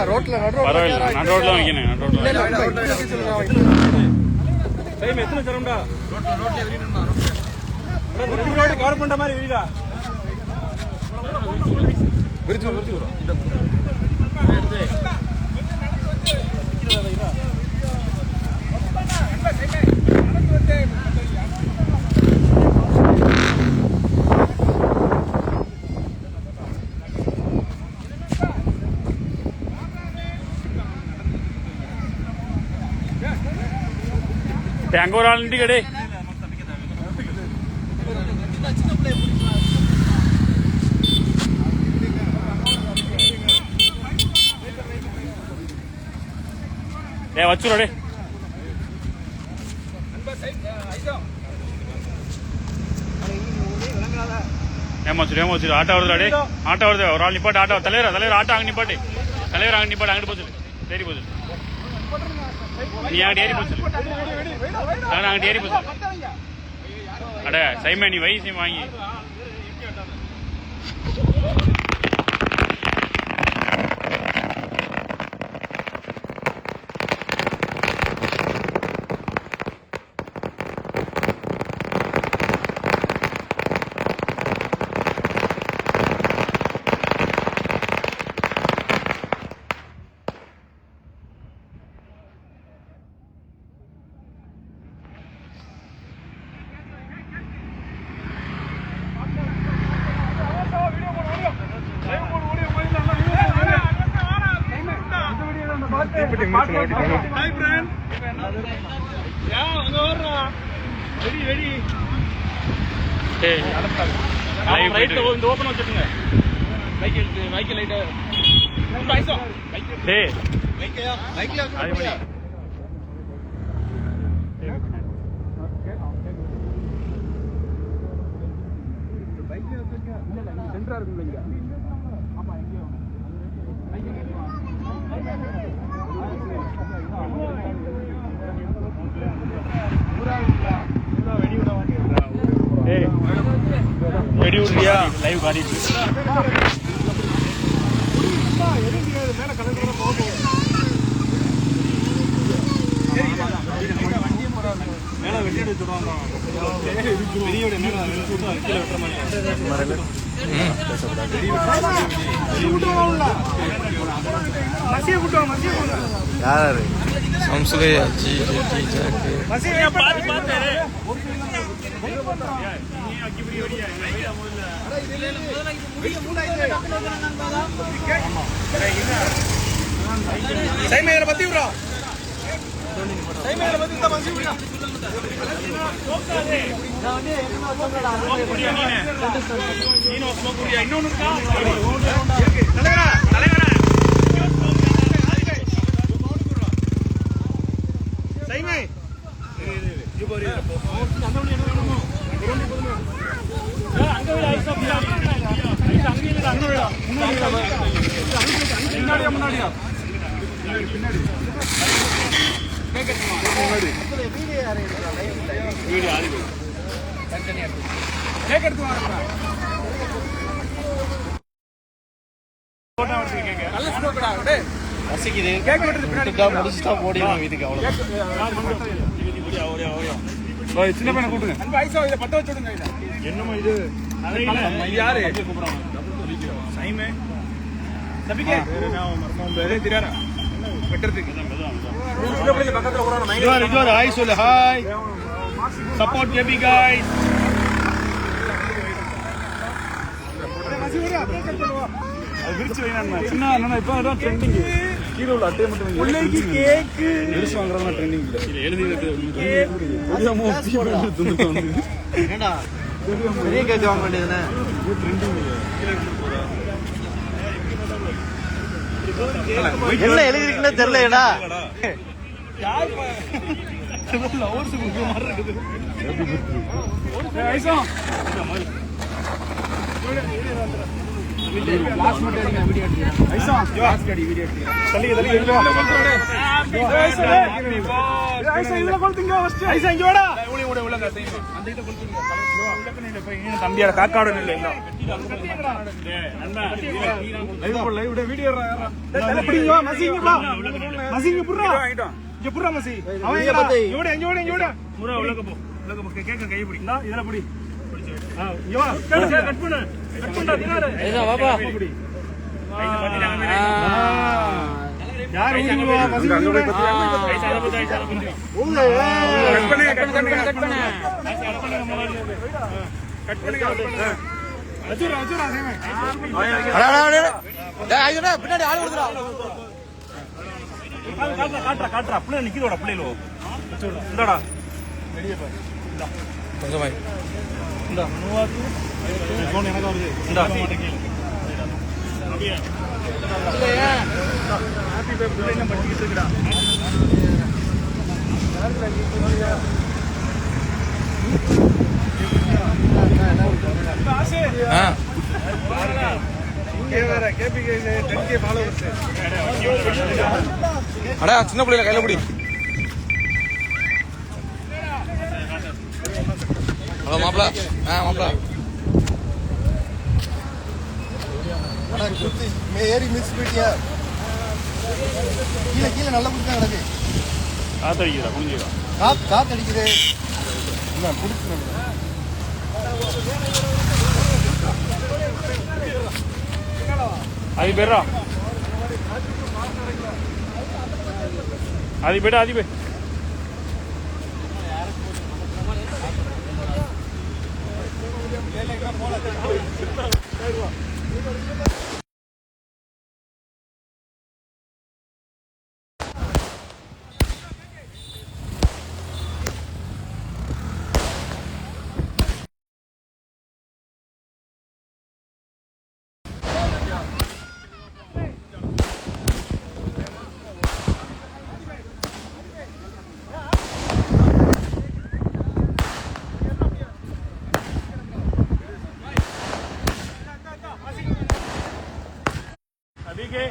ரோட்ல பரவாயில்ல, நான் ரோட்ல வைக்கணும். எத்தனை தரம்டா ரோடு கவர் பண்ற மாதிரி விரிடா விரிச்சு விரிச்சு அங்க ஒரு ஆள் கடை வச்சுடே ஏமாச்சு ஆட்டோ வருதுடே ஆட்டோ வருது ஒரு ஆள் நிப்பாட்டு ஆட்டோ தலைவர் ஆட்டோ அங்க நிப்பாட்டு தலைவர் அங்க நிப்பாட்டு அங்கிட்டு போச்சு சரி போச்சு நீ அங்கிட்டு ஏறி போச்சு அங்கிட்டு ஏறி போச்சு அட சைமா நீ வயசு வாங்கி ஓபன் வச்சுட்டுங்க பைக் லைட் சென்டரா இருக்குங்க ஆமா எங்கேயோ வெடி விடுறியா லைவ் காட்டிட்டு மேல கலந்து மேல வெட்டி எடுத்துடுவாங்க வெடியோட மேல கீழே வெட்டுற மாதிரி யாரு சம்சுலையா ஜி ஜெட்டி ஜாக்கு சைமையில பத்தி விடுறா சைமையில பத்தி தான் மசி விடுறா இன்னொன்னு இருக்கா தலைவரா தலைவரா சைமை முன்னாடியா முடிச்சுட்டா போடியும் வீட்டுக்கு அவ்வளோ சின்ன பையனை கூப்பிடுங்க இதை பத்த வச்சு விடுங்க என்னமா இது யாரு சைமே தம்பிக்கே தெரியாரா வெட்டுறதுக்கு பக்கத்துல ஹாய் சொல்லு ஹாய் சப்போர்ட் கேபி गाइस அது விரிச்சு வைனா சின்ன அண்ணா இப்போ அதான் ட்ரெண்டிங் கீழ உள்ள அட்டை மட்டும் உள்ளேக்கு கேக் விரிச்சு வாங்குறதுனா ட்ரெண்டிங் இல்ல எழுதி வைக்கிறது புரியமோ துந்துட்டு என்னடா பெரிய கேக் வாங்க வேண்டியதுதானே இது ட்ரெண்டிங் கீழ இருந்து போறா என்ன எழுதிருக்குன்னு தெரியலடா யார் லவர்ஸ் குக்கு மாதிரி இருக்குது ஐசோ லாஸ்ட் மட்டும் அடிங்க வீடியோ எடுத்துறேன் ஐசா லாஸ்ட் அடி வீடியோ எடுத்துறேன் தள்ளி இதுல ஐசா இதுல கொளுத்துங்க ஃபர்ஸ்ட் ஐசா இங்க வாடா உள்ள கத்தைங்க அந்த இத கொளுத்துங்க உள்ள போய் நீ தம்பியோட காக்காவோட நில்ல இல்ல அண்ணா லைவ் வீடியோ தல பிடிங்க மசிங்க பா மசிங்க புறா இங்க புறா மசி அவன் இங்க முரா உள்ள போ கேக்க கை பிடிங்க இதல பிடி இங்க வா கட் பண்ணடா தினாரு ஐசா வாப்பா யார் ஊருவா மசிங்க ஐசா அத பத்தி ஐசா கட் பண்ணுங்க அஜுரா சேமே டேய் ஐயோ பின்னாடி ஆளு வருதுடா காட்றா அப்படியே நிக்குதோட பிள்ளைலோ இந்தடா வெளிய பாரு இந்த கொஞ்சம் வை இந்த நூவாக்கு ஃபோன் எனக்கு வருது இந்த அப்படியே இல்லையா ஹாப்பி பர்த்டே என்ன பண்ணிட்டு இருக்கடா அடா சின்ன பிள்ளைல கையில பிடி ஹலோ மாப்பிள மாப்பிள ஏறி மிஸ் பண்ணிட்டியா கீழே நல்லா பிடிச்சா கிடக்கு காத்தடிக்கிறா குனிஞ்சிடா காத்தடிக்குது இல்லை பிடிச்சி అది బెర్రా అది బెట అది బె అదికే